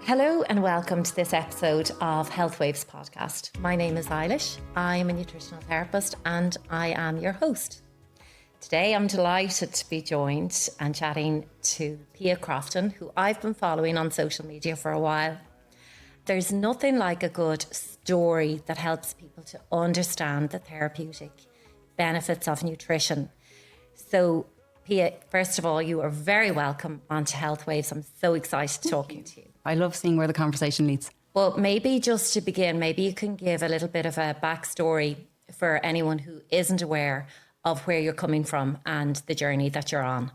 Hello and welcome to this episode of Health Waves podcast. My name is Eilis. I'm a nutritional therapist and I am your host. Today I'm delighted to be joined and chatting to Pia Crofton, who I've been following on social media for a while. There's nothing like a good story that helps people to understand the therapeutic benefits of nutrition. So Pia, first of all, you are very welcome onto Health Waves. I'm so excited talking to you. I love seeing where the conversation leads. Well, maybe just to begin, maybe you can give a little bit of a backstory for anyone who isn't aware of where you're coming from and the journey that you're on.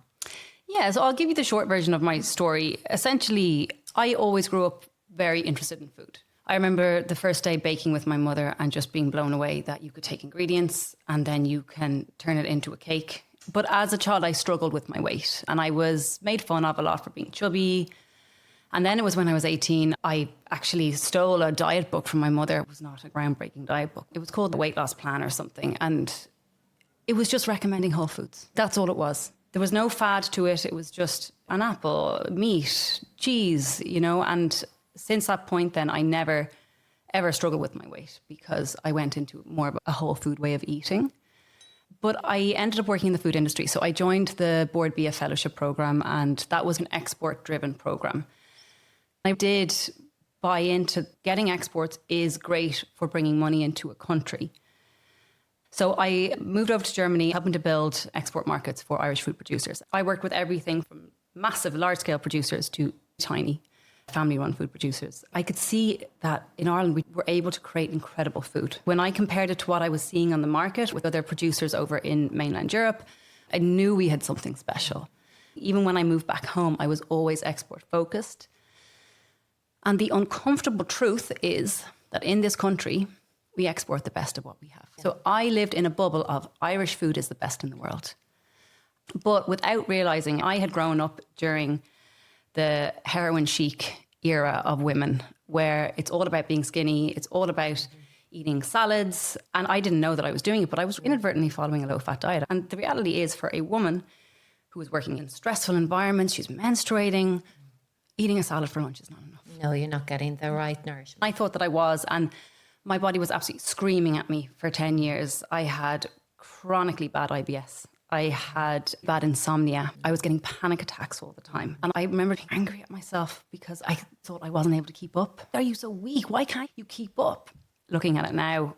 Yeah, so I'll give you the short version of my story. Essentially, I always grew up very interested in food. I remember the first day baking with my mother and just being blown away that you could take ingredients and then you can turn it into a cake. But as a child, I struggled with my weight and I was made fun of a lot for being chubby. And then it was when I was 18, I actually stole a diet book from my mother. It was not a groundbreaking diet book. It was called The Weight Loss Plan or something. And it was just recommending whole foods. That's all it was. There was no fad to it. It was just an apple, meat, cheese, and since that point then I never, ever struggled with my weight because I went into more of a whole food way of eating. But I ended up working in the food industry. So I joined the Board BA Fellowship program and that was an export-driven program. I did buy into getting exports is great for bringing money into a country. So I moved over to Germany, helping to build export markets for Irish food producers. I worked with everything from massive, large-scale producers to tiny family-run food producers. I could see that in Ireland, we were able to create incredible food. When I compared it to what I was seeing on the market with other producers over in mainland Europe, I knew we had something special. Even when I moved back home, I was always export-focused. And the uncomfortable truth is that in this country, we export the best of what we have. So I lived in a bubble of Irish food is the best in the world. But without realising, I had grown up during the heroin chic era of women, where it's all about being skinny, it's all about eating salads. And I didn't know that I was doing it, but I was inadvertently following a low-fat diet. And the reality is for a woman who is working in stressful environments, she's menstruating, eating a salad for lunch is not enough. No, you're not getting the right nourishment. I thought that I was, and my body was absolutely screaming at me for 10 years. I had chronically bad IBS. I had bad insomnia. I was getting panic attacks all the time. And I remember being angry at myself because I thought I wasn't able to keep up. Are you so weak? Why can't you keep up? Looking at it now,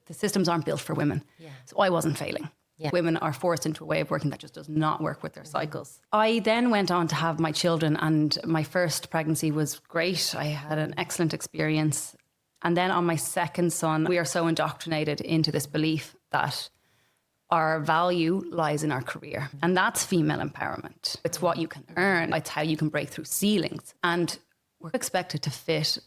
the systems aren't built for women. Yeah. So I wasn't failing. Yeah. Women are forced into a way of working that just does not work with their cycles. I then went on to have my children and my first pregnancy was great. I had an excellent experience. And then on my second son, we are so indoctrinated into this belief that our value lies in our career. And that's female empowerment. It's what you can earn. It's how you can break through ceilings. And we're expected to fit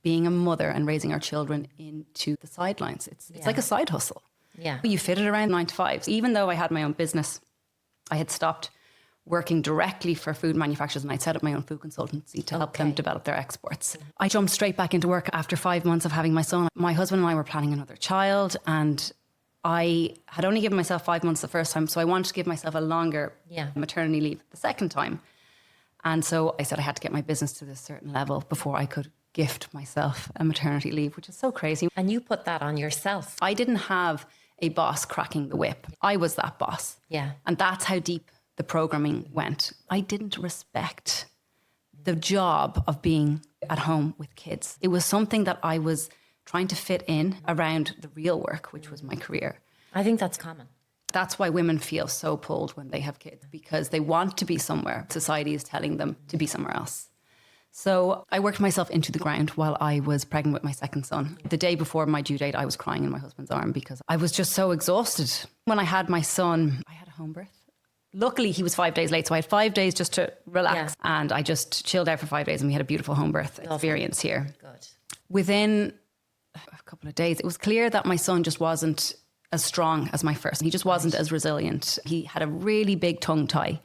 being a mother and raising our children into the sidelines. It's like a side hustle. Yeah. You fit it around 9 to 5. Even though I had my own business, I had stopped working directly for food manufacturers and I'd set up my own food consultancy to help them develop their exports. I jumped straight back into work after 5 months of having my son. My husband and I were planning another child and I had only given myself 5 months the first time, so I wanted to give myself a longer maternity leave the second time. And so I said I had to get my business to this certain level before I could gift myself a maternity leave, which is so crazy. And you put that on yourself. I didn't have a boss cracking the whip. I was that boss. Yeah. And that's how deep the programming went. I didn't respect the job of being at home with kids. It was something that I was trying to fit in around the real work, which was my career. I think that's common. That's why women feel so pulled when they have kids, because they want to be somewhere. Society is telling them to be somewhere else. So I worked myself into the ground while I was pregnant with my second son. The day before my due date, I was crying in my husband's arm because I was just so exhausted. When I had my son, I had a home birth. Luckily, he was 5 days late, so I had 5 days just to relax. Yeah. And I just chilled out for 5 days and we had a beautiful home birth experience here. Good. Within a couple of days, it was clear that my son just wasn't as strong as my first. He just wasn't as resilient. He had a really big tongue tie.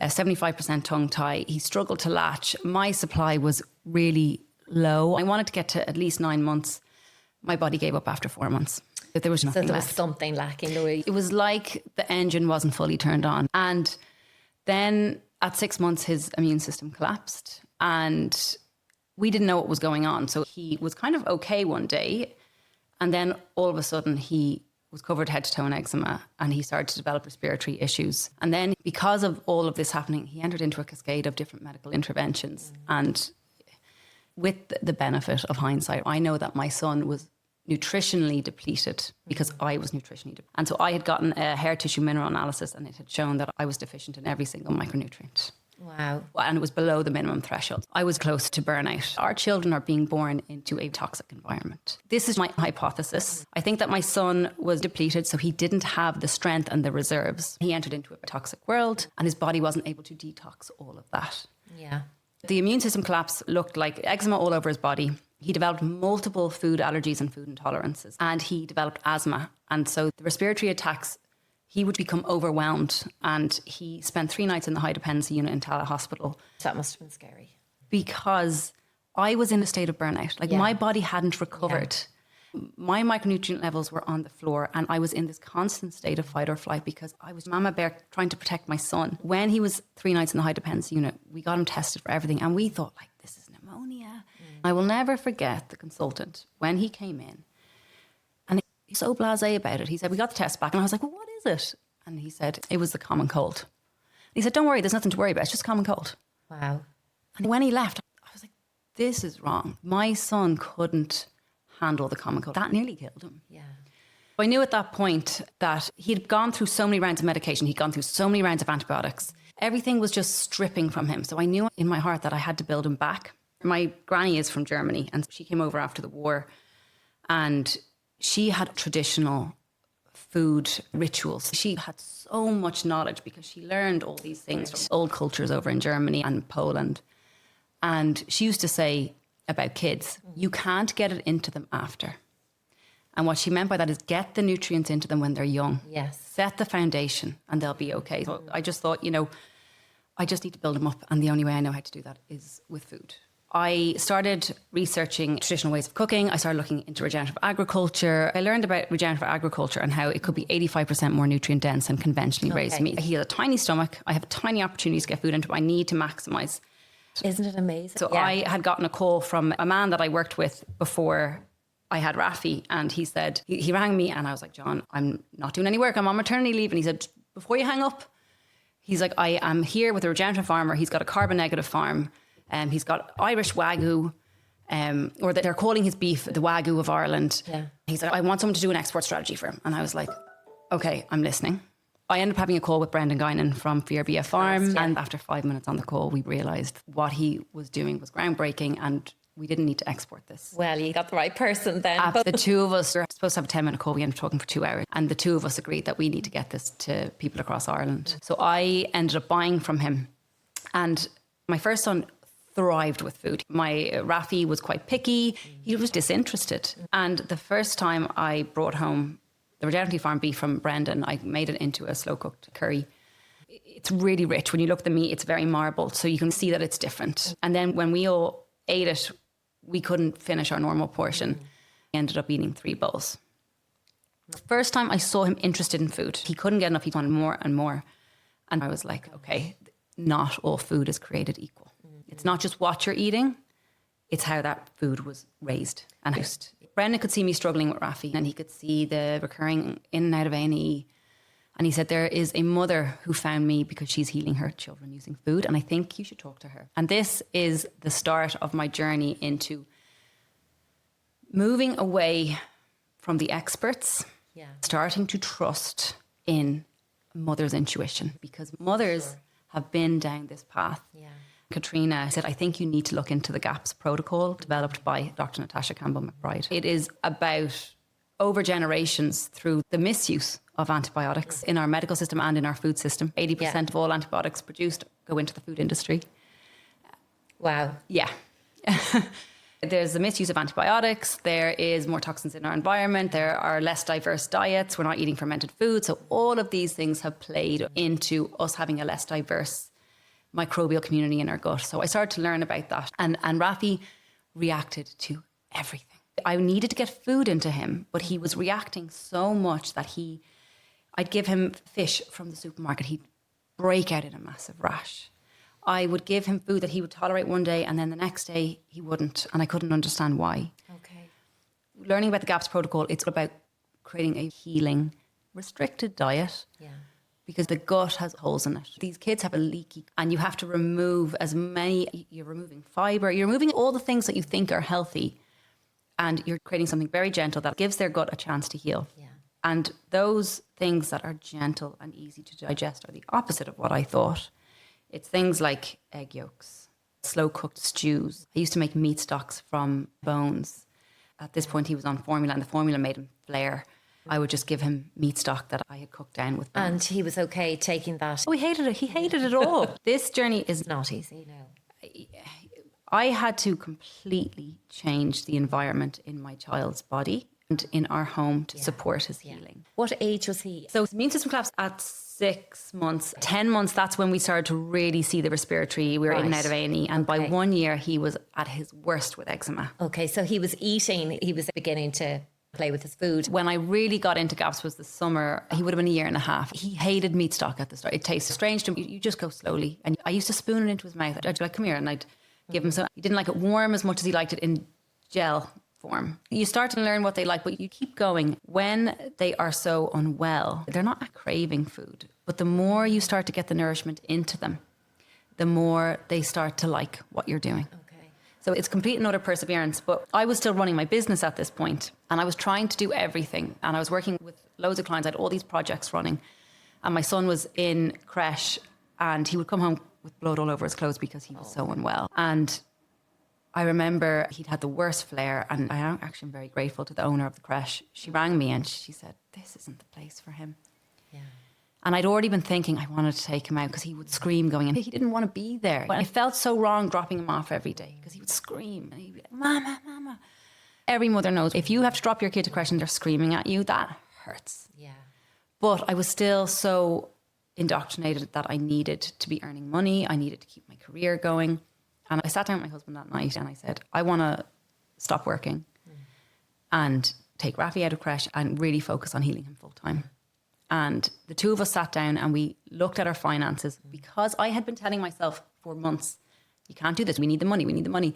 A 75% tongue tie. He struggled to latch. My supply was really low. I wanted to get to at least 9 months. My body gave up after 4 months. There was nothing left. So there was something lacking. It was like the engine wasn't fully turned on. And then at 6 months, his immune system collapsed. And we didn't know what was going on. So he was kind of okay one day. And then all of a sudden he was covered head to toe in eczema and he started to develop respiratory issues. And then because of all of this happening, he entered into a cascade of different medical interventions. And with the benefit of hindsight, I know that my son was nutritionally depleted because I was nutritionally depleted. And so I had gotten a hair tissue mineral analysis and it had shown that I was deficient in every single micronutrient. Wow. And it was below the minimum threshold. I was close to burnout. Our children are being born into a toxic environment. This is my hypothesis. I think that my son was depleted, so he didn't have the strength and the reserves. He entered into a toxic world and his body wasn't able to detox all of that. Yeah. The immune system collapse looked like eczema all over his body. He developed multiple food allergies and food intolerances, and he developed asthma. And so the respiratory attacks, he would become overwhelmed, and he spent 3 nights in the high dependency unit in Tala Hospital. That must have been scary. Because I was in a state of burnout. Like my body hadn't recovered. Yeah. My micronutrient levels were on the floor, and I was in this constant state of fight or flight because I was mama bear trying to protect my son. When he was 3 nights in the high dependency unit, we got him tested for everything, and we thought, like, this is pneumonia. I will never forget the consultant when he came in. And he's so blasé about it. He said, we got the test back. And I was like, well, what is it? And he said, it was the common cold. He said, don't worry, there's nothing to worry about. It's just common cold. Wow. And when he left, I was like, this is wrong. My son couldn't handle the common cold. That nearly killed him. Yeah. I knew at that point that he'd gone through so many rounds of medication. He'd gone through so many rounds of antibiotics. Everything was just stripping from him. So I knew in my heart that I had to build him back. My granny is from Germany and she came over after the war and she had traditional food rituals. She had so much knowledge because she learned all these things from old cultures over in Germany and Poland. And she used to say about kids, you can't get it into them after. And what she meant by that is get the nutrients into them when they're young. Yes. Set the foundation and they'll be okay. So I just thought, I just need to build them up. And the only way I know how to do that is with food. I started researching traditional ways of cooking. I started looking into regenerative agriculture. I learned about regenerative agriculture and how it could be 85% more nutrient dense than conventionally raised meat. He has a tiny stomach. I have tiny opportunities to get food into him. I need to maximise. Isn't it amazing? So I had gotten a call from a man that I worked with before I had Raffy, and he said, he rang me and I was like, John, I'm not doing any work. I'm on maternity leave. And he said, before you hang up, he's like, I am here with a regenerative farmer. He's got a carbon negative farm. He's got Irish Wagyu, or that they're calling his beef the Wagyu of Ireland. Yeah. He's like, I want someone to do an export strategy for him. And I was like, okay, I'm listening. I ended up having a call with Brendan Guinan from Firbia Farm. Yeah. And after 5 minutes on the call, we realised what he was doing was groundbreaking and we didn't need to export this. Well, you got the right person then. The two of us were supposed to have a 10-minute call. We ended up talking for 2 hours. And the two of us agreed that we need to get this to people across Ireland. So I ended up buying from him. And my first son thrived with food. My Raffy was quite picky. He was disinterested. And the first time I brought home the regenerative farm beef from Brendan, I made it into a slow-cooked curry. It's really rich. When you look at the meat, it's very marbled. So you can see that it's different. And then when we all ate it, we couldn't finish our normal portion. We ended up eating 3 bowls. The first time I saw him interested in food, he couldn't get enough. He wanted more and more. And I was like, okay, not all food is created equal. It's not just what you're eating, it's how that food was raised and housed. Brendan could see me struggling with Raffy and he could see the recurring in and out of A&E. And he said, there is a mother who found me because she's healing her children using food. And I think you should talk to her. And this is the start of my journey into moving away from the experts, starting to trust in mother's intuition because mothers have been down this path. Yeah. Katrina said, I think you need to look into the GAPS protocol developed by Dr. Natasha Campbell-McBride. It is about over generations through the misuse of antibiotics in our medical system and in our food system. 80% of all antibiotics produced go into the food industry. Wow. Yeah. There's the misuse of antibiotics. There is more toxins in our environment. There are less diverse diets. We're not eating fermented food. So all of these things have played into us having a less diverse microbial community in our gut. So I started to learn about that. And Raffy reacted to everything. I needed to get food into him, but he was reacting so much that I'd give him fish from the supermarket. He'd break out in a massive rash. I would give him food that he would tolerate one day and then the next day he wouldn't. And I couldn't understand why. Okay. Learning about the GAPS protocol, it's about creating a healing, restricted diet. Yeah. Because the gut has holes in it. These kids have a leaky, and you have to remove you're removing fiber, you're removing all the things that you think are healthy, and you're creating something very gentle that gives their gut a chance to heal. Yeah. And those things that are gentle and easy to digest are the opposite of what I thought. It's things like egg yolks, slow cooked stews. I used to make meat stocks from bones. At this point, he was on formula, and the formula made him flare. I would just give him meat stock that I had cooked down with bones. And he was okay taking that. Oh, he hated it. He hated it all. This journey is Not easy, no. I had to completely change the environment in my child's body and in our home to support his healing. What age was he? So his immune system collapsed at 6 months. 10 months, that's when we started to really see the respiratory. We were in and out of A&E. And by 1 year, he was at his worst with eczema. Okay, so he was eating, he was beginning to play with his food. When I really got into GAPS was the summer. He would have been 1.5 years. He hated meat stock at the start. It tasted strange to him. You just go slowly. And I used to spoon it into his mouth. I'd be like, come here. And I'd give him some. He didn't like it warm as much as he liked it in gel form. You start to learn what they like, but you keep going. When they are so unwell, they're not craving food. But the more you start to get the nourishment into them, the more they start to like what you're doing. So it's complete and utter perseverance. But I was still running my business at this point, and I was trying to do everything. And I was working with loads of clients. I had all these projects running. And my son was in creche, and he would come home with blood all over his clothes because he was so unwell. And I remember he'd had the worst flare, and I am actually very grateful to the owner of the creche. She rang me and she said, this isn't the place for him. Yeah. And I'd already been thinking I wanted to take him out because he would scream going in. He didn't want to be there. But I felt so wrong dropping him off every day because he would scream. And he'd be like, Mama, Mama. Every mother knows if you have to drop your kid to creche and they're screaming at you, that hurts. Yeah. But I was still so indoctrinated that I needed to be earning money. I needed to keep my career going. And I sat down with my husband that night and I said, I want to stop working and take Raffy out of creche and really focus on healing him full time. And the two of us sat down and we looked at our finances because I had been telling myself for months, you can't do this. We need the money. We need the money.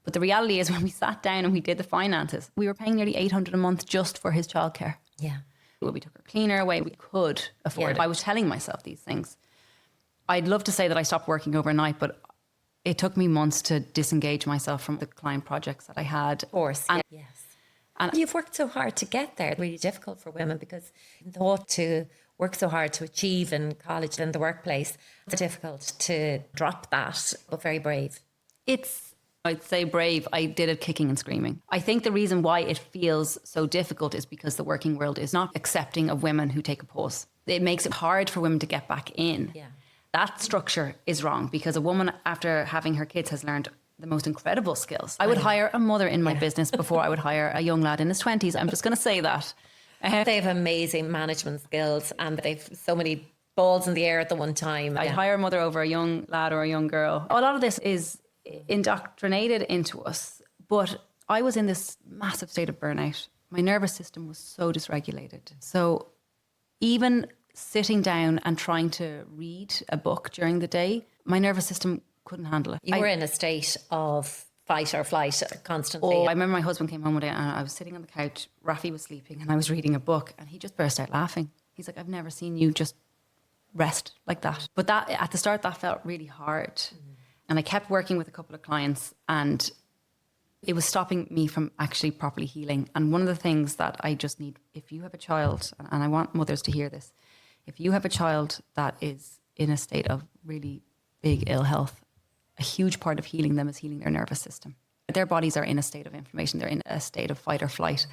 But the reality is when we sat down and we did the finances, we were paying nearly $800 a month just for his childcare. Yeah. We took our cleaner away. We could afford it. I was telling myself these things. I'd love to say that I stopped working overnight, but it took me months to disengage myself from the client projects that I had. Of course. And yes. And you've worked so hard to get there. It's really difficult for women because thought to work so hard to achieve in college and the workplace. It's difficult to drop that, but very brave. I'd say brave. I did it kicking and screaming. I think the reason why it feels so difficult is because the working world is not accepting of women who take a pause. It makes it hard for women to get back in. Yeah. That structure is wrong because a woman after having her kids has learned the most incredible skills. I would hire a mother in my business before I would hire a young lad in his 20s. I'm just going to say that. They have amazing management skills and they've so many balls in the air at the one time. I'd hire a mother over a young lad or a young girl. A lot of this is indoctrinated into us, but I was in this massive state of burnout. My nervous system was so dysregulated. So even sitting down and trying to read a book during the day, my nervous system couldn't handle it. You were in a state of fight or flight constantly. I remember my husband came home one day and I was sitting on the couch, Raffy was sleeping and I was reading a book and he just burst out laughing. He's like, I've never seen you just rest like that. But that at the start, that felt really hard. And I kept working with a couple of clients and it was stopping me from actually properly healing. And one of the things that I just need, if you have a child, and I want mothers to hear this, if you have a child that is in a state of really big ill health, a huge part of healing them is healing their nervous system. Their bodies are in a state of inflammation. They're in a state of fight or flight.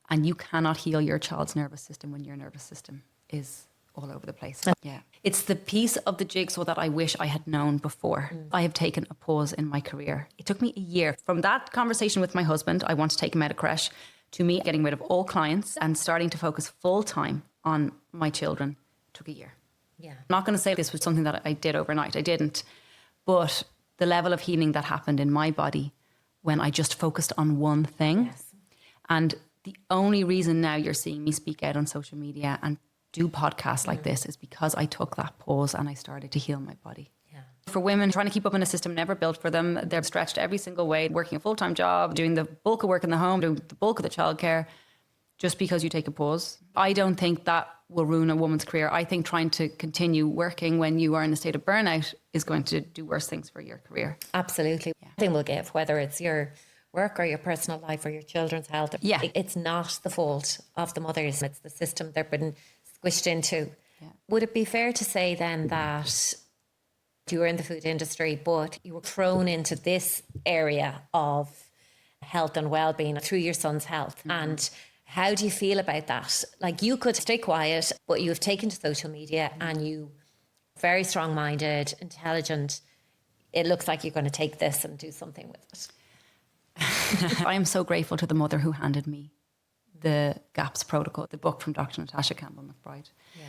And you cannot heal your child's nervous system when your nervous system is all over the place. Yeah. It's the piece of the jigsaw that I wish I had known before. I have taken a pause in my career. It took me a year. From that conversation with my husband, I want to take him out of creche, to me getting rid of all clients and starting to focus full time on my children, took a year. Yeah. I'm not going to say this was something that I did overnight. I didn't. But the level of healing that happened in my body when I just focused on one thing. Yes. And the only reason now you're seeing me speak out on social media and do podcasts like this is because I took that pause and I started to heal my body. Yeah. for women trying to keep up in a system never built for them. They're stretched every single way, working a full-time job, doing the bulk of work in the home, doing the bulk of the childcare, just because you take a pause. I don't think that will ruin a woman's career. I think trying to continue working when you are in a state of burnout is going to do worse things for your career. Absolutely. Yeah. I think we'll give, whether it's your work or your personal life or your children's health. Yeah. It's not the fault of the mothers. It's the system they've been squished into. Yeah. Would it be fair to say then that you were in the food industry, but you were thrown into this area of health and well-being through your son's health? And how do you feel about that? Like, you could stay quiet, but you've taken to social media and you very strong-minded, intelligent. It looks like you're going to take this and do something with it. I am so grateful to the mother who handed me the GAPS protocol, the book from Dr. Natasha Campbell-McBride. Yeah.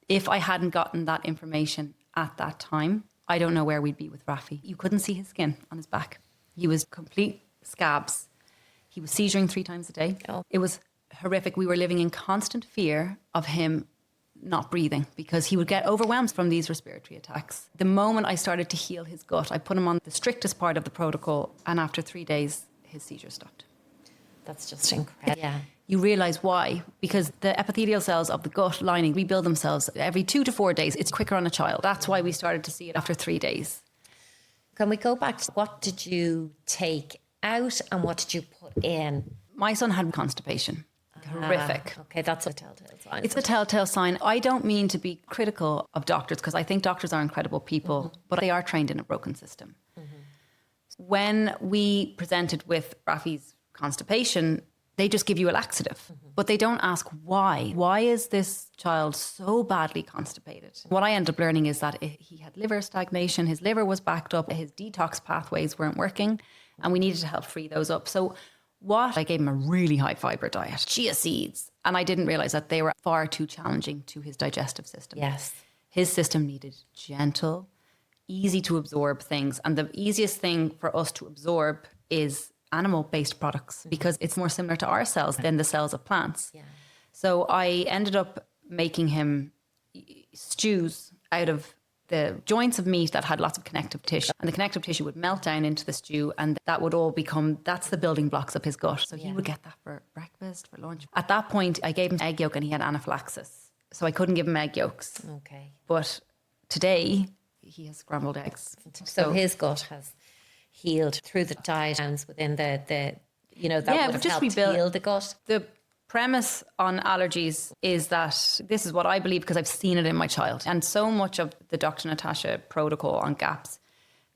If I hadn't gotten that information at that time, I don't know where we'd be with Raffy. You couldn't see his skin on his back. He was complete scabs. He was seizuring 3 times a day. Oh. It was horrific. We were living in constant fear of him not breathing because he would get overwhelmed from these respiratory attacks. The moment I started to heal his gut, I put him on the strictest part of the protocol, and after 3 days, his seizure stopped. That's just incredible. Yeah. You realise why? Because the epithelial cells of the gut lining rebuild themselves every 2 to 4 days. It's quicker on a child. That's why we started to see it after 3 days. Can we go back to what did you take out and what did you put in? My son had constipation. Horrific. Okay, that's a telltale sign. It's a telltale sign. I don't mean to be critical of doctors because I think doctors are incredible people, but they are trained in a broken system. When we presented with Raffy's constipation, they just give you a laxative, but they don't ask why. Why is this child so badly constipated? What I ended up learning is that he had liver stagnation, his liver was backed up, his detox pathways weren't working, and we needed to help free those up. So I gave him a really high fiber diet, chia seeds, and I didn't realize that they were far too challenging to his digestive system. Yes. His system needed gentle, easy to absorb things. And the easiest thing for us to absorb is animal-based products because it's more similar to our cells than the cells of plants. Yeah. So I ended up making him stews out of the joints of meat that had lots of connective tissue. And the connective tissue would melt down into the stew and that would all that's the building blocks of his gut. So he would get that for breakfast, for lunch. At that point, I gave him egg yolk and he had anaphylaxis. So I couldn't give him egg yolks. Okay. But today, he has scrambled eggs. So his gut has healed through the diet within the that would have helped heal the gut. The premise on allergies is that this is what I believe because I've seen it in my child. And so much of the Dr. Natasha protocol on GAPS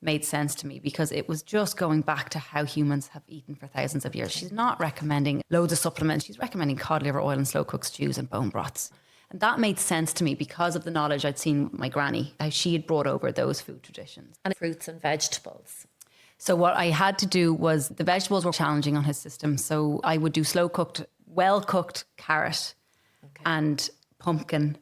made sense to me because it was just going back to how humans have eaten for thousands of years. She's not recommending loads of supplements. She's recommending cod liver oil and slow cooked stews and bone broths. And that made sense to me because of the knowledge I'd seen my granny, how she had brought over those food traditions. And fruits and vegetables. So what I had to do was the vegetables were challenging on his system. So I would do slow cooked, well cooked carrot and pumpkin.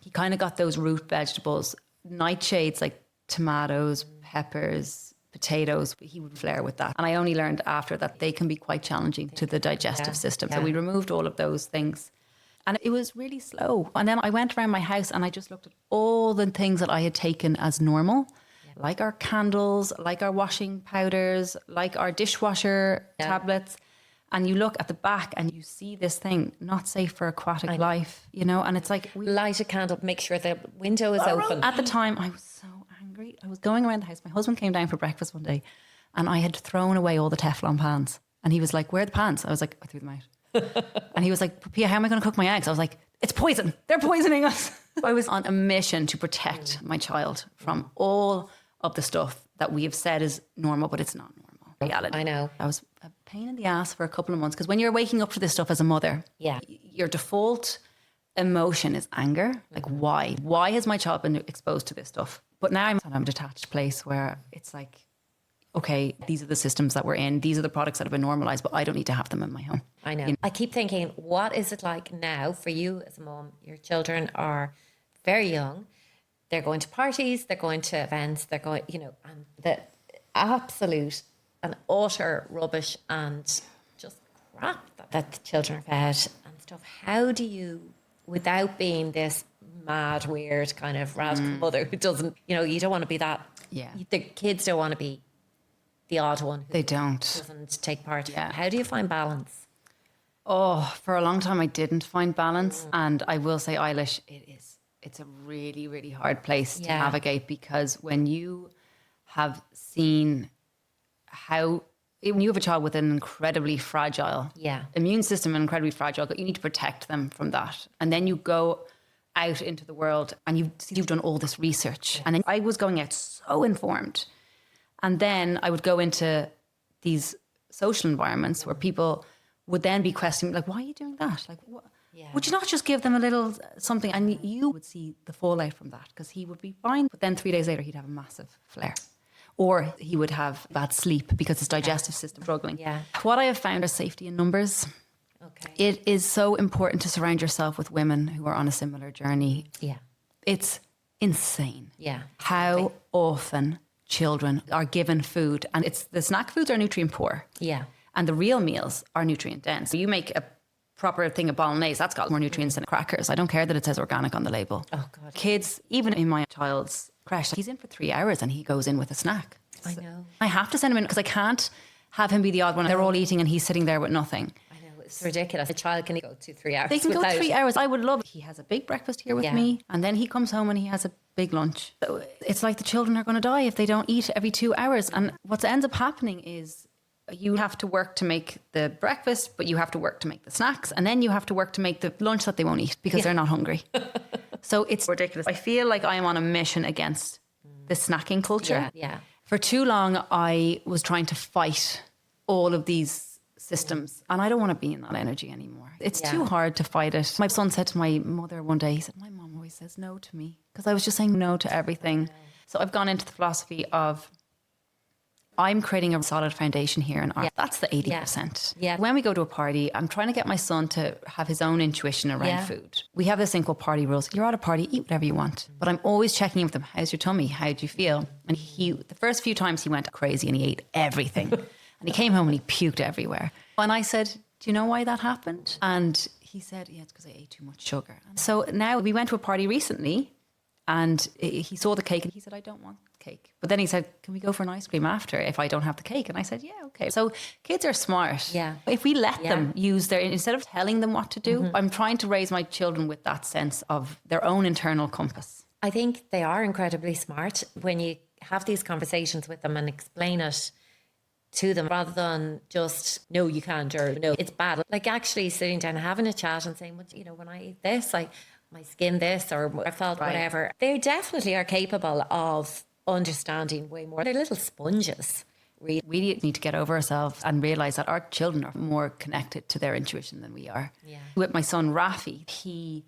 He kind of got those root vegetables, nightshades like tomatoes, peppers, potatoes. He would flare with that. And I only learned after that they can be quite challenging to the digestive system. So we removed all of those things. And it was really slow. And then I went around my house and I just looked at all the things that I had taken as normal, like our candles, like our washing powders, like our dishwasher tablets. And you look at the back and you see this thing, not safe for aquatic life, and it's like... Light a candle, make sure the window is open. At the time, I was so angry. I was going around the house. My husband came down for breakfast one day and I had thrown away all the Teflon pans. And he was like, where are the pans? I was like, I threw them out. And he was like, Pia, how am I going to cook my eggs? I was like, it's poison. They're poisoning us. I was on a mission to protect my child from all of the stuff that we have said is normal, but it's not normal. Reality. I know. I was a pain in the ass for a couple of months because when you're waking up to this stuff as a mother, your default emotion is anger. Like, why? Why has my child been exposed to this stuff? But now I'm in a detached place where it's like, okay, these are the systems that we're in. These are the products that have been normalized, but I don't need to have them in my home. I know. I keep thinking, what is it like now for you as a mom? Your children are very young. They're going to parties, they're going to events, they're going, and the absolute and utter rubbish and just crap that the children are fed and stuff. How do you, without being this mad, weird kind of radical mother who doesn't, you don't want to be that. Yeah. The kids don't want to be the odd one who They don't. doesn't take part. Yeah. How do you find balance? Oh, for a long time I didn't find balance. And I will say, Eilish, it's a really, really hard place to navigate, because when you have seen how, when you have a child with an incredibly fragile immune system, and incredibly fragile, you need to protect them from that. And then you go out into the world and you've done all this research. And then I was going out so informed. And then I would go into these social environments where people would then be questioning, like, why are you doing that? Like, what? Yeah. Would you not just give them a little something? And you would see the fallout from that, because he would be fine. But then 3 days later, he'd have a massive flare. Or he would have bad sleep because his digestive system struggling. Yeah. What I have found is safety in numbers. Okay. It is so important to surround yourself with women who are on a similar journey. Yeah. It's insane. Yeah. How often children are given food, and it's the snack foods are nutrient poor. Yeah. And the real meals are nutrient dense. So you make a proper thing of bolognese, that's got more nutrients than crackers. I don't care that it says organic on the label. Oh God. Kids, even in my child's creche, he's in for 3 hours and he goes in with a snack. I know. I have to send him in because I can't have him be the odd one. They're all eating and he's sitting there with nothing. I know, it's ridiculous. A child can go 2-3 hours. They can go 3 hours. I would love it. He has a big breakfast here with me, and then he comes home and he has a big lunch. So it's like the children are going to die if they don't eat every 2 hours. And what ends up happening is you have to work to make the breakfast, but you have to work to make the snacks, and then you have to work to make the lunch that they won't eat because they're not hungry. So it's ridiculous. I feel like I am on a mission against the snacking culture. Yeah. For too long, I was trying to fight all of these systems, and I don't want to be in that energy anymore. It's too hard to fight it. My son said to my mother one day, he said, my mom always says no to me, because I was just saying no to everything. So I've gone into the philosophy of, I'm creating a solid foundation here in art. That's the 80%. Yeah. When we go to a party, I'm trying to get my son to have his own intuition around food. We have this thing called party rules. You're at a party, eat whatever you want. But I'm always checking in with him. How's your tummy? How do you feel? And the first few times he went crazy and he ate everything. And he came home and he puked everywhere. And I said, do you know why that happened? And he said, yeah, it's because I ate too much sugar. So now we went to a party recently, and he saw the cake and he said, I don't want cake. But then he said, can we go for an ice cream after if I don't have the cake? And I said, yeah, okay. So kids are smart. Yeah. If we let them use instead of telling them what to do, I'm trying to raise my children with that sense of their own internal compass. I think they are incredibly smart when you have these conversations with them and explain it to them, rather than just, no, you can't, or no, it's bad. Like actually sitting down and having a chat and saying, well, when I eat this, my skin this, or I felt whatever. They definitely are capable of understanding way more. They're little sponges. We need to get over ourselves and realise that our children are more connected to their intuition than we are. Yeah. With my son Raffy, he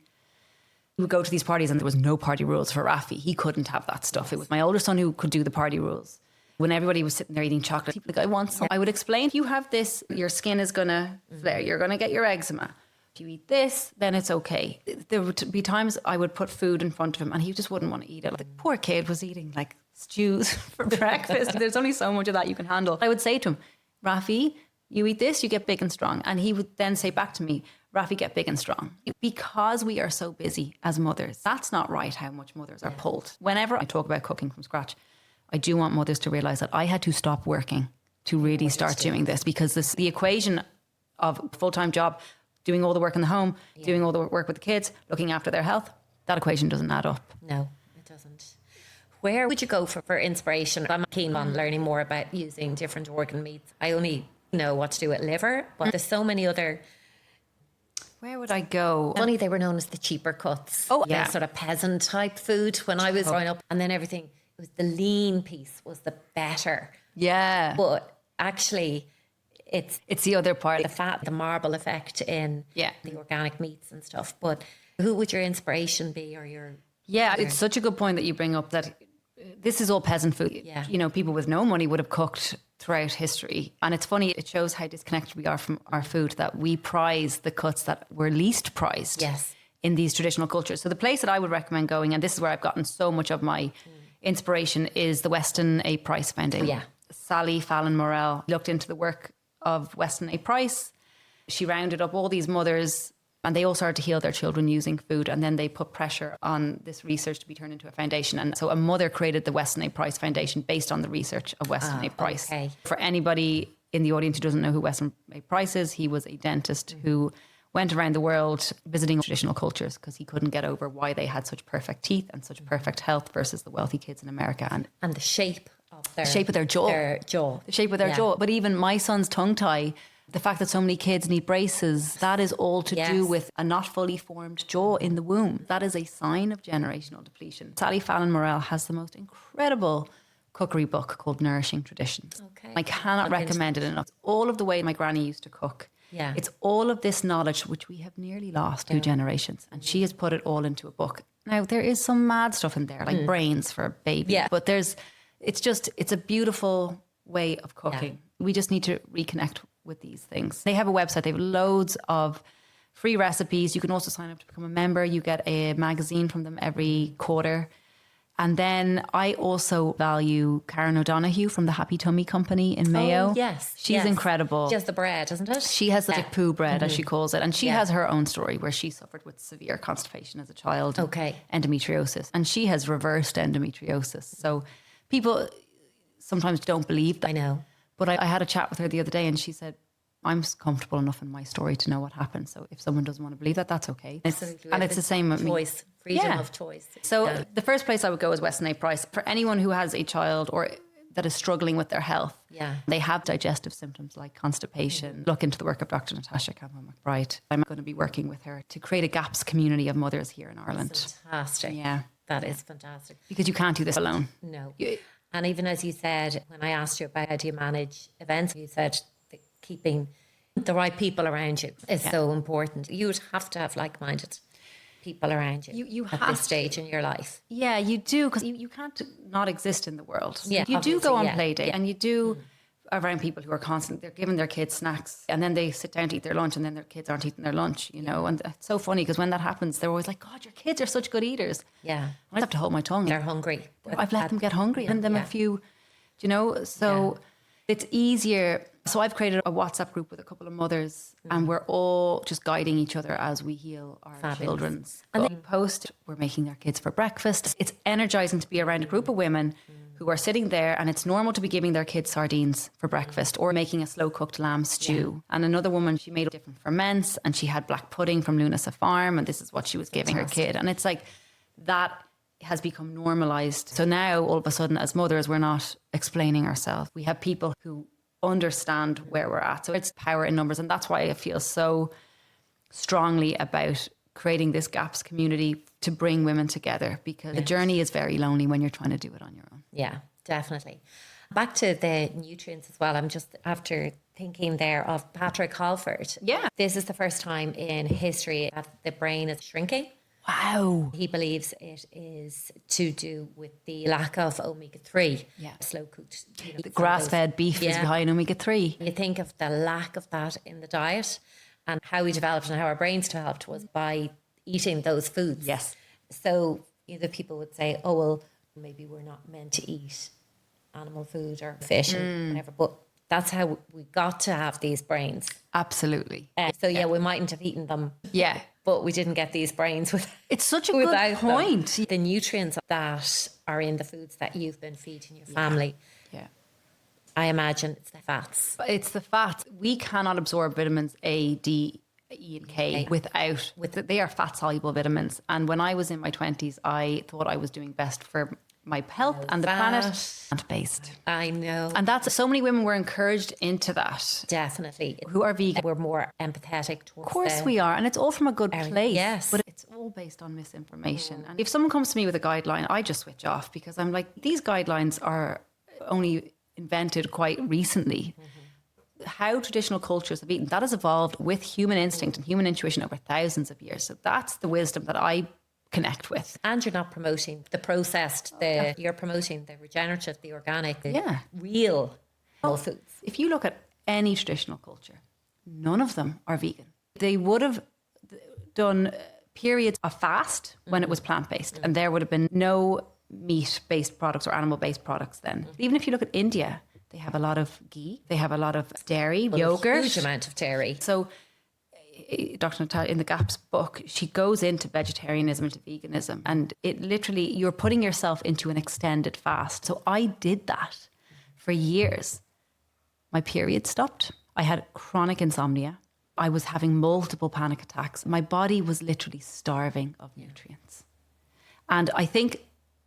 would go to these parties and there was no party rules for Raffy. He couldn't have that stuff. It was my older son who could do the party rules. When everybody was sitting there eating chocolate, people like, I want some. I would explain, if you have this, your skin is going to flare. You're going to get your eczema. If you eat this, then it's okay. There would be times I would put food in front of him and he just wouldn't want to eat it. The poor kid was eating like stews for breakfast. There's only so much of that you can handle. I would say to him, Raffy, you eat this, you get big and strong. And he would then say back to me, Raffy, get big and strong. Because we are so busy as mothers, that's not right how much mothers are pulled. Whenever I talk about cooking from scratch, I do want mothers to realise that I had to stop working to really start doing this, because the equation of a full-time job, doing all the work in the home, doing all the work with the kids, looking after their health, that equation doesn't add up. No, it doesn't. Where would you go for inspiration? I'm keen on learning more about using different organ meats. I only know what to do with liver, but there's so many other... Where would I go? Funny, they were known as the cheaper cuts. Oh, yeah. Sort of peasant type food when I was growing up. And then everything, it was the lean piece was the better. Yeah. But actually... It's the other part, the fat, the marble effect in the organic meats and stuff. But who would your inspiration be, or your... Yeah, it's such a good point that you bring up, that this is all peasant food. Yeah. People with no money would have cooked throughout history. And it's funny, it shows how disconnected we are from our food, that we prize the cuts that were least prized in these traditional cultures. So the place that I would recommend going, and this is where I've gotten so much of my inspiration, is the Weston A. Price Foundation. Yeah. Sally Fallon Morell looked into the work of Weston A. Price. She rounded up all these mothers And they all started to heal their children using food. And then they put pressure on this research to be turned into a foundation. And so a mother created the Weston A. Price Foundation based on the research of Weston A. Price. Okay. For anybody in the audience who doesn't know who Weston A. Price is, he was a dentist who went around the world visiting traditional cultures because he couldn't get over why they had such perfect teeth and such perfect health versus the wealthy kids in America. And the shape of their jaw. The shape of their jaw. But even my son's tongue tie, the fact that so many kids need braces, that is all to do with a not fully formed jaw in the womb. That is a sign of generational depletion. Sally Fallon Morell has the most incredible cookery book called Nourishing Traditions. Okay. I cannot recommend it enough. It's all of the way my granny used to cook. Yeah. It's all of this knowledge which we have nearly lost 2 generations. And she has put it all into a book. Now, there is some mad stuff in there, like brains for a baby. Yeah. But it's a beautiful way of cooking. Yeah. We just need to reconnect with these things. They have a website. They have loads of free recipes. You can also sign up to become a member. You get a magazine from them every quarter. And then I also value Karen O'Donoghue from the Happy Tummy Company in Mayo. Oh, yes. She's incredible. She has the bread, isn't it? She has the poo bread, as she calls it. And she has her own story where she suffered with severe constipation as a child. Okay. Endometriosis. And she has reversed endometriosis. So people sometimes don't believe that. I know. But I had a chat with her the other day and she said, I'm comfortable enough in my story to know what happened. So if someone doesn't want to believe that, that's okay. Absolutely. And it's the same with choice, freedom of choice. So the first place I would go is Weston A. Price. For anyone who has a child or that is struggling with their health, they have digestive symptoms like constipation. Look into the work of Dr. Natasha Campbell-McBride. I'm going to be working with her to create a GAPS community of mothers here in Ireland. That's fantastic. Yeah. That is fantastic. Because you can't do this alone. No. And even as you said, when I asked you about how do you manage events, you said that keeping the right people around you is so important. You would have to have like-minded people around you, you at this stage in your life. Yeah, you do, because you can't not exist in the world. Yeah, you do go on play day and you do around people who are they're giving their kids snacks and then they sit down to eat their lunch and then their kids aren't eating their lunch, you know. And it's so funny because when that happens, they're always like, God, your kids are such good eaters. Yeah. I have to hold my tongue. They're hungry. I've let them get hungry and them a few, you know, so it's easier. So I've created a WhatsApp group with a couple of mothers and we're all just guiding each other as we heal our children's. And they post, we're making our kids for breakfast. It's energizing to be around a group of women who are sitting there and it's normal to be giving their kids sardines for breakfast or making a slow cooked lamb stew. And another woman, she made different ferments and she had black pudding from Lunasa Farm and this is what she was giving her kid. And it's like that has become normalized. So now all of a sudden as mothers, we're not explaining ourselves. We have people who understand where we're at. So it's power in numbers. And that's why I feel so strongly about creating this GAPS community to bring women together because the journey is very lonely when you're trying to do it on your own. Yeah, definitely. Back to the nutrients as well. I'm just after thinking there of Patrick Halford. Yeah. This is the first time in history that the brain is shrinking. Wow. He believes it is to do with the lack of omega-3. Yeah. Slow cooked. The grass-fed beef is high in omega-3. You think of the lack of that in the diet and how we developed and how our brains developed was by eating those foods. Yes. So either people would say, oh, well, maybe we're not meant to eat animal food or fish and whatever, but that's how we got to have these brains. Absolutely. So we mightn't have eaten them. Yeah. But we didn't get these brains with. It's such a good point. Them. The nutrients that are in the foods that you've been feeding your family. Yeah. I imagine it's the fats. It's the fats. We cannot absorb vitamins A, D, E and K they are fat soluble vitamins. And when I was in my 20s, I thought I was doing best for my health and the planet. Plant-based. I know. And that's so many women were encouraged into that. Definitely. Who are vegan. We're more empathetic towards Of course we are. And it's all from a good place. Yes. But it's all based on misinformation. And if someone comes to me with a guideline, I just switch off because I'm like, these guidelines are only invented quite recently. How traditional cultures have eaten, that has evolved with human instinct and human intuition over thousands of years. So that's the wisdom that I connect with. And you're not promoting the processed, you're promoting the regenerative, the organic, the real whole foods. If you look at any traditional culture, none of them are vegan. They would have done periods of fast when it was plant-based and there would have been no meat-based products or animal-based products then. Even if you look at India, they have a lot of ghee, they have a lot of dairy, yogurt. A huge amount of dairy. So Dr. Natasha, in the GAPS book, she goes into vegetarianism, into veganism, and it literally, you're putting yourself into an extended fast. So I did that for years. My period stopped. I had chronic insomnia. I was having multiple panic attacks. My body was literally starving of nutrients. And I think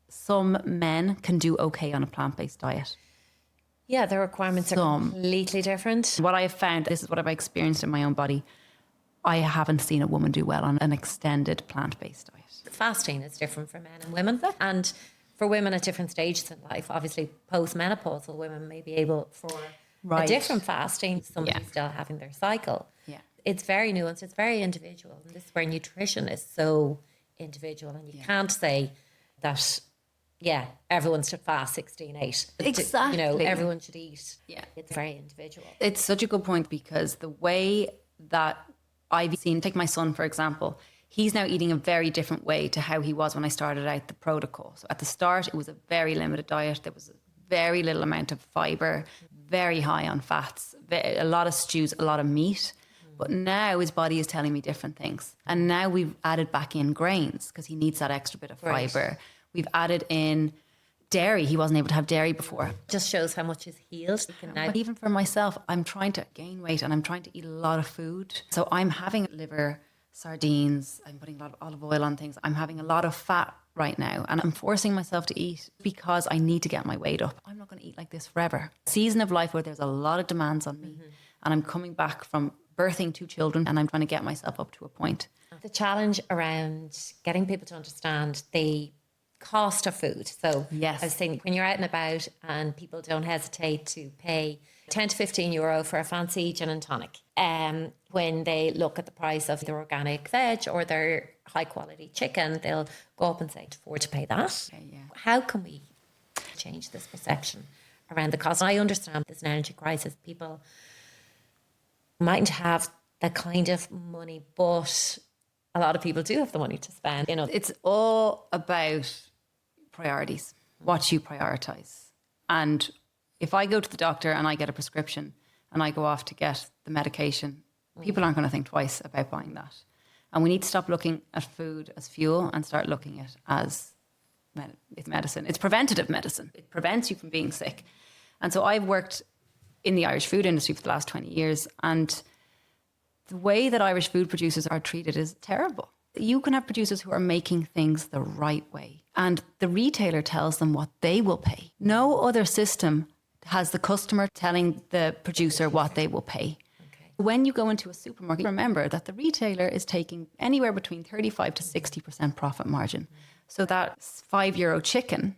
some men can do okay on a plant-based diet. Yeah, the requirements are completely different. What I have found, this is what I've experienced in my own body, I haven't seen a woman do well on an extended plant-based diet. Fasting is different for men and women. And for women at different stages in life, obviously post-menopausal women may be able for a different fasting. Somebody's still having their cycle. Yeah. It's very nuanced. It's very individual. And this is where nutrition is so individual. And you can't say that, everyone should fast 16-8. Exactly. Everyone should eat. Yeah. It's very individual. It's such a good point, because the way that I've seen, take my son, for example, he's now eating a very different way to how he was when I started out the protocol. So at the start, it was a very limited diet. There was a very little amount of fiber, very high on fats, a lot of stews, a lot of meat. But now his body is telling me different things. And now we've added back in grains because he needs that extra bit of fiber. We've added in dairy. He wasn't able to have dairy before. Just shows how much is healed. But even for myself, I'm trying to gain weight and I'm trying to eat a lot of food. So I'm having liver, sardines, I'm putting a lot of olive oil on things. I'm having a lot of fat right now, and I'm forcing myself to eat because I need to get my weight up. I'm not going to eat like this forever. Season of life where there's a lot of demands on me, and I'm coming back from birthing 2 children, and I'm trying to get myself up to a point. The challenge around getting people to understand the cost of food. So yes. I was saying, when you're out and about and people don't hesitate to pay 10 to 15 euro for a fancy gin and tonic, when they look at the price of their organic veg or their high quality chicken, they'll go up and say, afford to pay that. Yeah. How can we change this perception around the cost? I understand there's an energy crisis. People mightn't have that kind of money, but a lot of people do have the money to spend. It's all about priorities, what you prioritize. And if I go to the doctor and I get a prescription and I go off to get the medication, people aren't going to think twice about buying that. And we need to stop looking at food as fuel and start looking at it as medicine. It's preventative medicine. It prevents you from being sick. And so I've worked in the Irish food industry for the last 20 years, and the way that Irish food producers are treated is terrible. You can have producers who are making things the right way, and the retailer tells them what they will pay. No other system has the customer telling the producer what they will pay. Okay. When you go into a supermarket, remember that the retailer is taking anywhere between 35 to 60% profit margin. So that €5 chicken,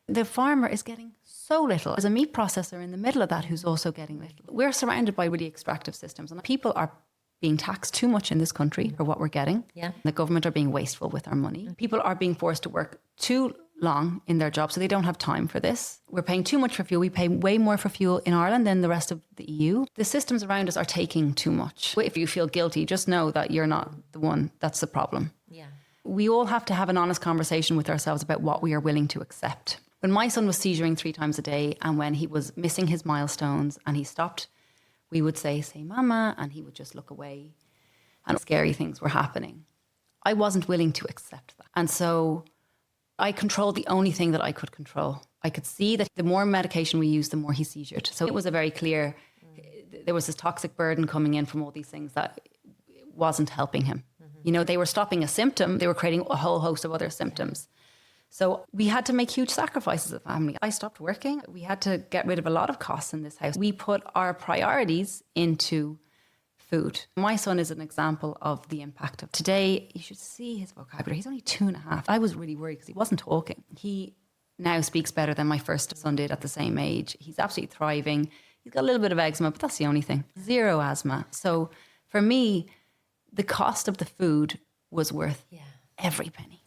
the farmer is getting so little. There's a meat processor in the middle of that who's also getting little. We're surrounded by really extractive systems, and people are being taxed too much in this country for what we're getting. Yeah. The government are being wasteful with our money. People are being forced to work too long in their job, so they don't have time for this. We're paying too much for fuel. We pay way more for fuel in Ireland than the rest of the EU. The systems around us are taking too much. If you feel guilty, just know that you're not the one that's the problem. Yeah. We all have to have an honest conversation with ourselves about what we are willing to accept. When my son was seizuring 3 times a day, and when he was missing his milestones and he stopped, we would say mama, and he would just look away, and scary things were happening. I wasn't willing to accept that. And so I controlled the only thing that I could control. I could see that the more medication we used, the more he seizured. So it was a very clear, there was this toxic burden coming in from all these things that wasn't helping him. Mm-hmm. They were stopping a symptom, they were creating a whole host of other symptoms. So we had to make huge sacrifices as a family. I stopped working. We had to get rid of a lot of costs in this house. We put our priorities into food. My son is an example of the impact of today. You should see his vocabulary. He's only 2.5. I was really worried because he wasn't talking. He now speaks better than my first son did at the same age. He's absolutely thriving. He's got a little bit of eczema, but that's the only thing. 0 asthma. So for me, the cost of the food was worth every penny.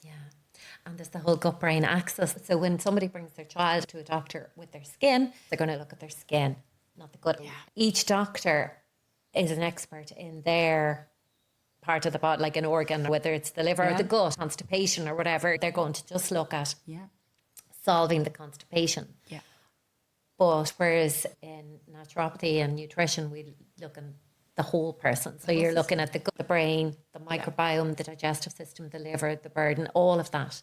And there's the whole gut-brain axis. So when somebody brings their child to a doctor with their skin, they're going to look at their skin, not the gut. Yeah. Each doctor is an expert in their part of the body, like an organ, whether it's the liver or the gut, constipation or whatever. They're going to just look at solving the constipation. Yeah. But whereas in naturopathy and nutrition, we look in the whole person. So you're looking at the gut, the brain, the microbiome, the digestive system, the liver, the burden, all of that.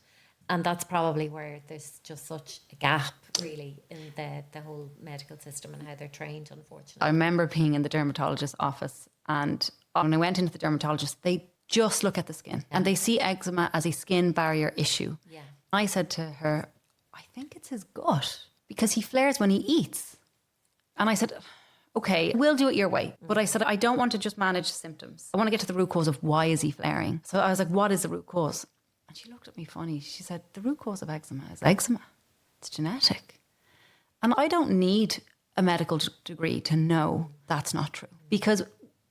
And that's probably where there's just such a gap, really, in the whole medical system and how they're trained, unfortunately. I remember being in the dermatologist's office, and when I went into the dermatologist, they just look at the skin and they see eczema as a skin barrier issue. Yeah. I said to her, I think it's his gut because he flares when he eats. And I said, okay, we'll do it your way. But I said, I don't want to just manage symptoms. I want to get to the root cause of why is he flaring. So I was like, what is the root cause? And she looked at me funny. She said, the root cause of eczema is eczema. It's genetic. And I don't need a medical degree to know that's not true, because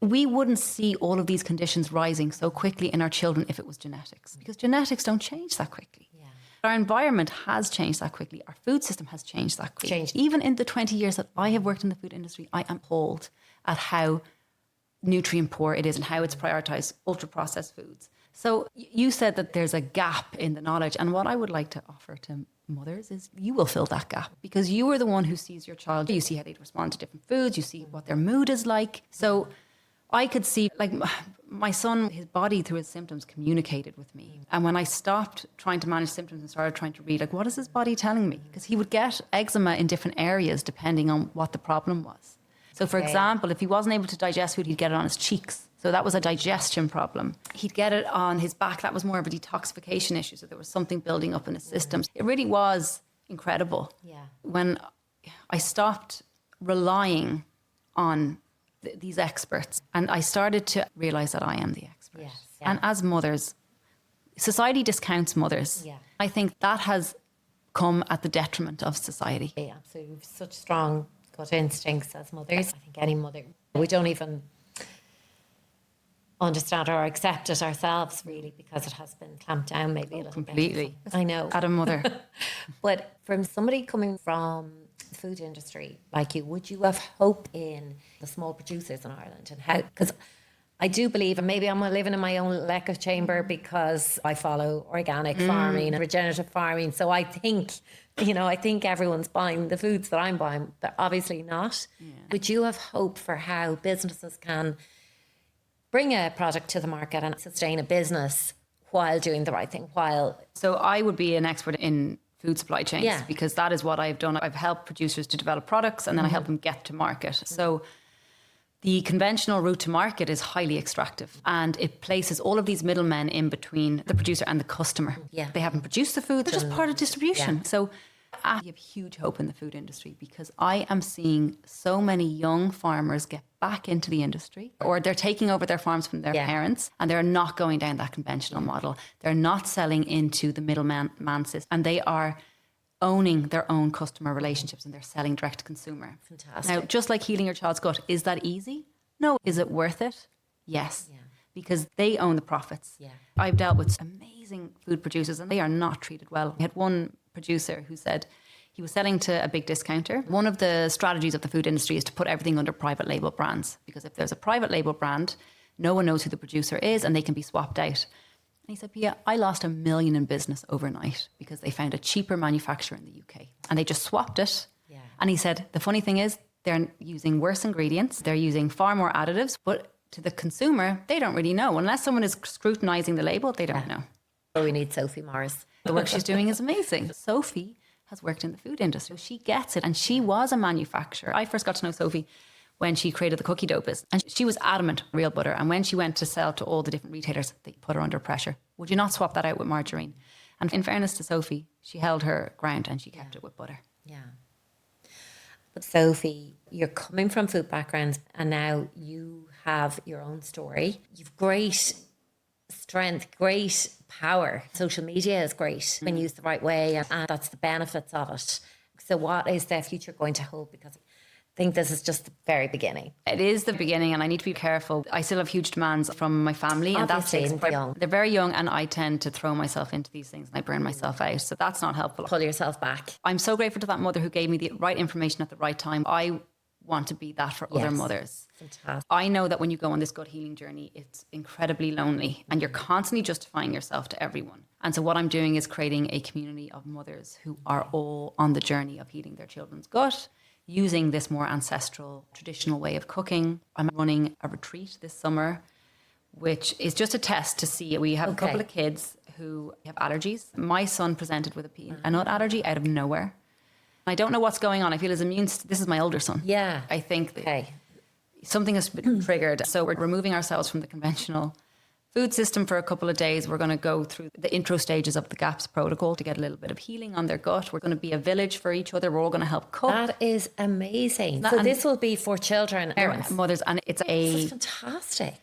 we wouldn't see all of these conditions rising so quickly in our children if it was genetics, because genetics don't change that quickly. Yeah. Our environment has changed that quickly. Our food system has changed that quickly. Even in the 20 years that I have worked in the food industry, I am appalled at how nutrient poor it is and how it's prioritized ultra-processed foods. So you said that there's a gap in the knowledge. And what I would like to offer to mothers is you will fill that gap, because you are the one who sees your child. You see how they respond to different foods. You see what their mood is like. So I could see, like, my son, his body through his symptoms communicated with me. And when I stopped trying to manage symptoms and started trying to read, like, what is his body telling me? Because he would get eczema in different areas depending on what the problem was. So, for example, if he wasn't able to digest food, he'd get it on his cheeks. So that was a digestion problem. He'd get it on his back. That was more of a detoxification issue. So there was something building up in his system. It really was incredible. Yeah. When I stopped relying on these experts, and I started to realize that I am the expert. Yes, yeah. And as mothers, society discounts mothers. Yeah. I think that has come at the detriment of society. Yeah, absolutely. We've such strong gut instincts as mothers. I think any mother, we don't even understand or accept it ourselves, really, because it has been clamped down maybe a little completely. Bit. I know. At a mother. But from somebody coming from the food industry like you, would you have hope in the small producers in Ireland and how? Because I do believe, and maybe I'm living in my own echo chamber because I follow organic farming and regenerative farming. So I think, I think everyone's buying the foods that I'm buying. They're obviously not. Yeah. Would you have hope for how businesses can bring a product to the market and sustain a business while doing the right thing? So I would be an expert in food supply chains, because that is what I've done. I've helped producers to develop products, and then I help them get to market. So the conventional route to market is highly extractive, and it places all of these middlemen in between the producer and the customer. Yeah. They haven't produced the food, they're just part of distribution. Yeah. So I have huge hope in the food industry, because I am seeing so many young farmers get back into the industry, or they're taking over their farms from their parents, and they're not going down that conventional model. They're not selling into the middleman system, and they are owning their own customer relationships, and they're selling direct to consumer. Fantastic. Now, just like healing your child's gut, is that easy? No. Is it worth it? Yes. Yeah. Because they own the profits. Yeah. I've dealt with amazing food producers, and they are not treated well. We had one producer who said he was selling to a big discounter. One of the strategies of the food industry is to put everything under private label brands, because if there's a private label brand, no one knows who the producer is and they can be swapped out. And he said, Pia, I lost $1 million in business overnight because they found a cheaper manufacturer in the UK and they just swapped it. Yeah. And he said, the funny thing is they're using worse ingredients, they're using far more additives, but to the consumer, they don't really know. Unless someone is scrutinising the label, they don't know. Oh, we need Sophie Morris. The work she's doing is amazing. Sophie has worked in the food industry. She gets it. And she was a manufacturer. I first got to know Sophie when she created the cookie dough business. And she was adamant, real butter. And when she went to sell to all the different retailers, they put her under pressure. Would you not swap that out with margarine? And in fairness to Sophie, she held her ground and she kept it with butter. Yeah. But Sophie, you're coming from food backgrounds and now you have your own story. You've great strength, great power. Social media is great when used the right way, and that's the benefits of it. So what is the future going to hold? Because I think this is just the very beginning. It is the beginning, and I need to be careful. I still have huge demands from my family, and that's young. They're very young, and I tend to throw myself into these things and I burn myself out. So that's not helpful. Pull yourself back. I'm so grateful to that mother who gave me the right information at the right time. I want to be that for other mothers. Fantastic. I know that when you go on this gut healing journey, it's incredibly lonely and you're constantly justifying yourself to everyone. And so what I'm doing is creating a community of mothers who are all on the journey of healing their children's gut, using this more ancestral, traditional way of cooking. I'm running a retreat this summer, which is just a test to see. We have a couple of kids who have allergies. My son presented with a nut allergy out of nowhere. I don't know what's going on. I feel his this is my older son. Yeah. I think that something has been triggered. So we're removing ourselves from the conventional food system for a couple of days. We're going to go through the intro stages of the GAPS protocol to get a little bit of healing on their gut. We're going to be a village for each other. We're all going to help cook. That is amazing. So this will be for children, parents, mothers, and it's fantastic.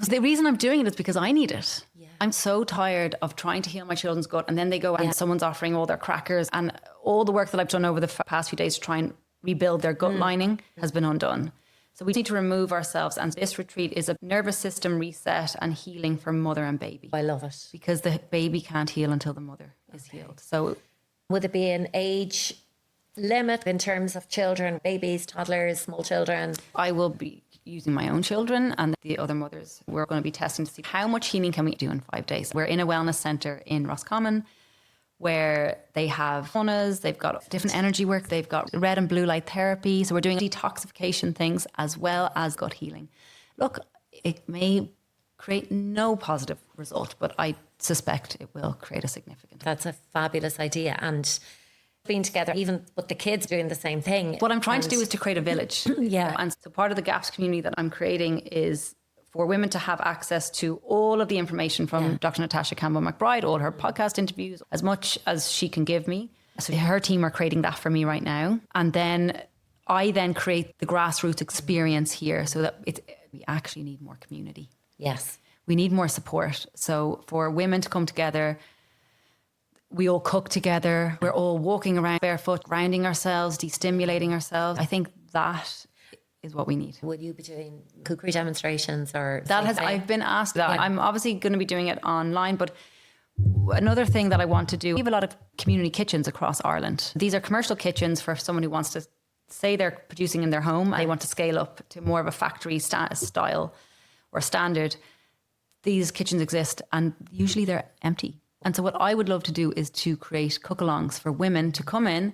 The reason I'm doing it is because I need it. Yeah. I'm so tired of trying to heal my children's gut, and then they go and someone's offering all their crackers, and all the work that I've done over the past few days to try and rebuild their gut lining has been undone. So we need to remove ourselves, and this retreat is a nervous system reset and healing for mother and baby. I love it. Because the baby can't heal until the mother is healed. So would it be an age limit in terms of children, babies, toddlers, small children? I will be using my own children and the other mothers. We're going to be testing to see how much healing can we do in 5 days. We're in a wellness centre in Roscommon, where they have saunas, they've got different energy work, they've got red and blue light therapy. So we're doing detoxification things as well as gut healing. Look, it may create no positive result, but I suspect it will create a significant. That's a fabulous idea. And being together, even with the kids doing the same thing. What I'm trying to do is to create a village. Yeah. And so part of the GAPS community that I'm creating is for women to have access to all of the information from Dr. Natasha Campbell-McBride, all her podcast interviews, as much as she can give me. So her team are creating that for me right now. And then I then create the grassroots experience here so that we actually need more community. Yes. We need more support. So for women to come together, we all cook together. We're all walking around barefoot, grounding ourselves, destimulating ourselves. I think that is what we need. Would you be doing cookery demonstrations or I've been asked that. I'm obviously going to be doing it online, but another thing that I want to do, we have a lot of community kitchens across Ireland. These are commercial kitchens for someone who wants to say they're producing in their home and they want to scale up to more of a factory style or standard. These kitchens exist and usually they're empty. And so what I would love to do is to create cook-alongs for women to come in.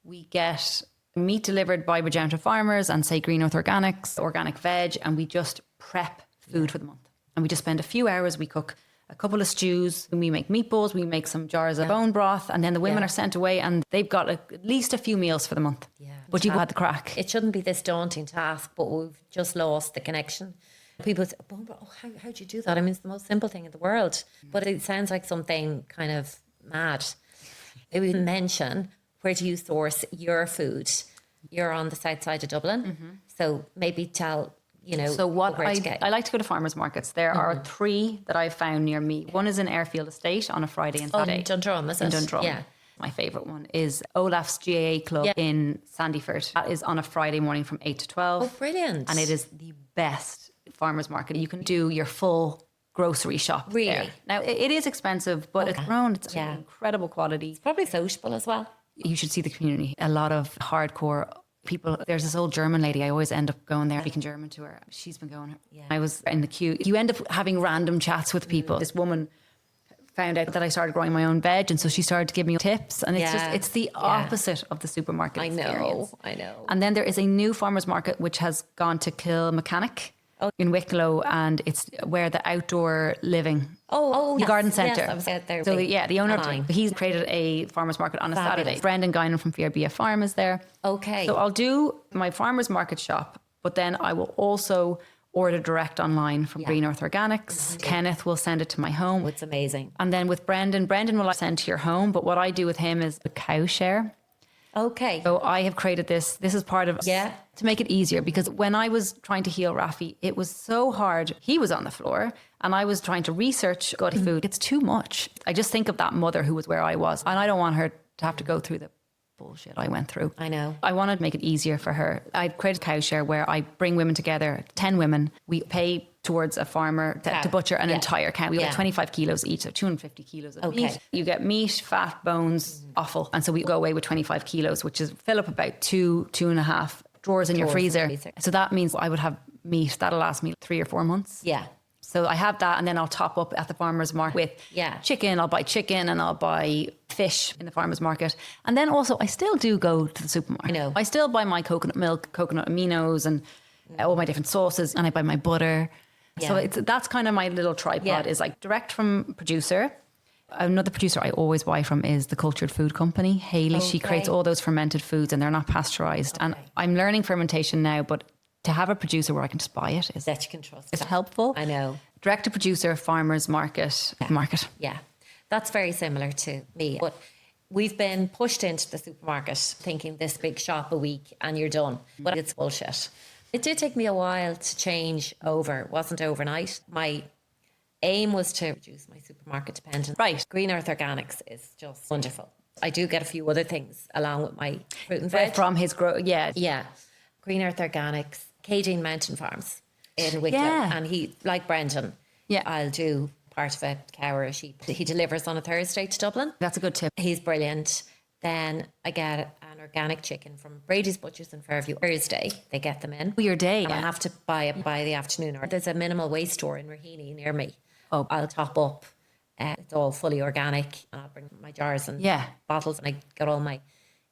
We get meat delivered by regenerative farmers and say Green Earth Organics, organic veg, and we just prep food for the month. And we just spend a few hours, we cook a couple of stews, and we make meatballs, we make some jars of bone broth, and then the women are sent away and they've got at least a few meals for the month. Yeah. But you've had the crack. It shouldn't be this daunting task, but we've just lost the connection. People say, how do you do that? I mean, it's the most simple thing in the world, but it sounds like something kind of mad. It would mention, where do you source your food? You're on the south side of Dublin. So maybe tell, So what I like to go to farmers markets. There are 3 that I've found near me. One is in Airfield Estate on a Friday and Saturday. In Dundrum, is it? In Dundrum. Yeah. My favourite one is Olaf's GAA Club in Sandyford. That is on a Friday morning from 8 to 12. Oh, brilliant. And it is the best farmers market. You can do your full grocery shop there. Now, it is expensive, but it's grown. It's incredible quality. It's probably sociable as well. You should see the community. A lot of hardcore people. There's this old German lady. I always end up going there, speaking German to her. She's been going. Yeah. I was in the queue. You end up having random chats with people. This woman found out that I started growing my own veg, and so she started to give me tips. And it's the opposite of the supermarket experience. I know. And then there is a new farmers market which has gone to Kilmechanic in Wicklow, and it's where the outdoor living. The garden centre. Yes, I was out there. So the owner, he's created a farmers market on a Saturday. Brendan Guinan from Fearbia Farm is there. Okay. So I'll do my farmers market shop, but then I will also order direct online from Green Earth Organics. Kenneth will send it to my home. It's amazing. And then with Brendan will send to your home. But what I do with him is the cow share. Okay. So I have created this. This is part of to make it easier, because when I was trying to heal Raffy, it was so hard. He was on the floor and I was trying to research gut food. It's too much. I just think of that mother who was where I was, and I don't want her to have to go through the bullshit I went through. I know. I wanted to make it easier for her. I created cow share where I bring women together, 10 women. We pay towards a farmer to butcher an entire cow. We get 25 kilos each, so 250 kilos of meat. You get meat, fat, bones, offal. And so we go away with 25 kilos, which is fill up about 2.5 drawers in your freezer. So that means I would have meat that'll last me 3 or 4 months. Yeah. So I have that, and then I'll top up at the farmer's market with chicken. I'll buy chicken and I'll buy fish in the farmer's market. And then also I still do go to the supermarket. I know. I still buy my coconut milk, coconut aminos, and all my different sauces, and I buy my butter. So that's kind of my little tripod is like direct from producer. Another producer I always buy from is the Cultured Food Company, Eilis. She creates all those fermented foods and they're not pasteurized. And I'm learning fermentation now, but to have a producer where I can just buy it is that you can trust. It's helpful. I know. Direct to producer, farmers market. Yeah, that's very similar to me. But we've been pushed into the supermarket thinking this big shop a week and you're done. But it's bullshit. It did take me a while to change over. It wasn't overnight. My aim was to reduce my supermarket dependence. Right. Green Earth Organics is just wonderful. I do get a few other things along with my fruit and veg. From his Yeah. Green Earth Organics, Cajun Mountain Farms in Wicklow. Yeah. And he, like Brendan, Yeah. I'll do part of a cow or a sheep. He delivers on a Thursday to Dublin. That's a good tip. He's brilliant. Then I get an organic chicken from Brady's Butchers in Fairview. Thursday, they get them in. Your day. And I have to buy it by the afternoon. Or there's a minimal waste store in Raheny near me. Oh. I'll top up. It's all fully organic. I'll bring my jars and bottles, and I get all my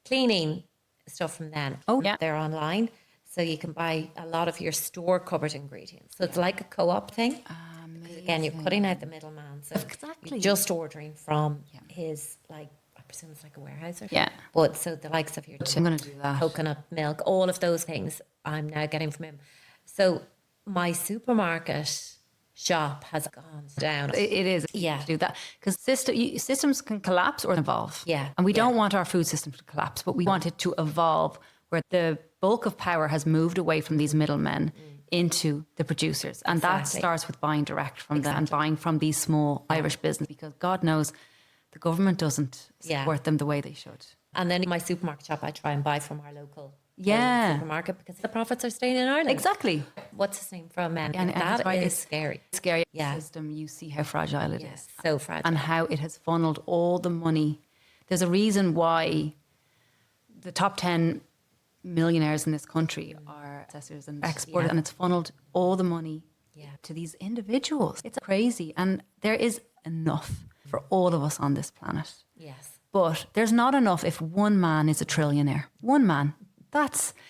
cleaning stuff from then. Oh, yeah. They're online. So you can buy a lot of your store cupboard ingredients. So it's like a co-op thing. Again, you're cutting out the middleman. So you're just ordering from his, like, I presume it's like a warehouse or something. Yeah. But so the likes of your I'm going to do that. coconut milk, all of those things I'm now getting from him. So my supermarket shop has gone down. It is. Yeah. To do that. Because systems can collapse or evolve. Yeah. And we don't want our food system to collapse, but we want it to evolve where the bulk of power has moved away from these middlemen into the producers. And that starts with buying direct from them and buying from these small Irish businesses, because God knows the government doesn't support them the way they should. And then in my supermarket shop, I try and buy from our local supermarket because the profits are staying in Ireland. Exactly. What's his name from? And that right, is scary. Scary Yeah. system. You see how fragile it is. So fragile. And how it has funneled all the money. There's a reason why the top 10 millionaires in this country are assessors and exporters, and it's funneled all the money to these individuals. It's crazy. And there is enough for all of us on this planet. Yes. But there's not enough if one man is a trillionaire. One man.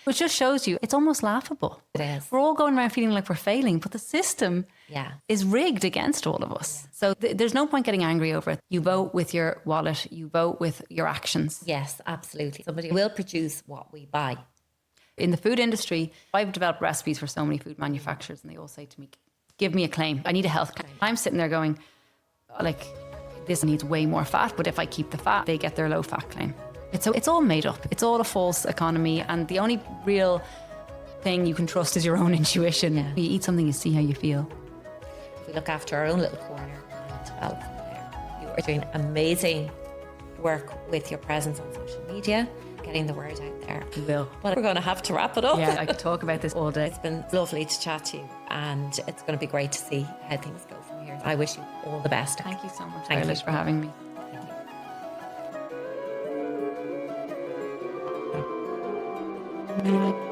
Which just shows you, it's almost laughable. It is. We're all going around feeling like we're failing, but the system is rigged against all of us. So there's no point getting angry over it. You vote with your wallet, you vote with your actions. Yes, absolutely. Somebody will produce what we buy. In the food industry, I've developed recipes for so many food manufacturers, and they all say to me, give me a claim. I need a health claim. I'm sitting there going, like, this needs way more fat, but if I keep the fat, they get their low fat claim. It's all made up. It's all a false economy. And the only real thing you can trust is your own intuition. Yeah. You eat something, you see how you feel. If we look after our own little corner and develop from there. You are doing amazing work with your presence on social media, getting the word out there. We will. But we're going to have to wrap it up. Yeah, I could talk about this all day. It's been lovely to chat to you, and it's going to be great to see how things go from here. I wish you all the best. Thank you so much, Eilis, for having me. Thank you.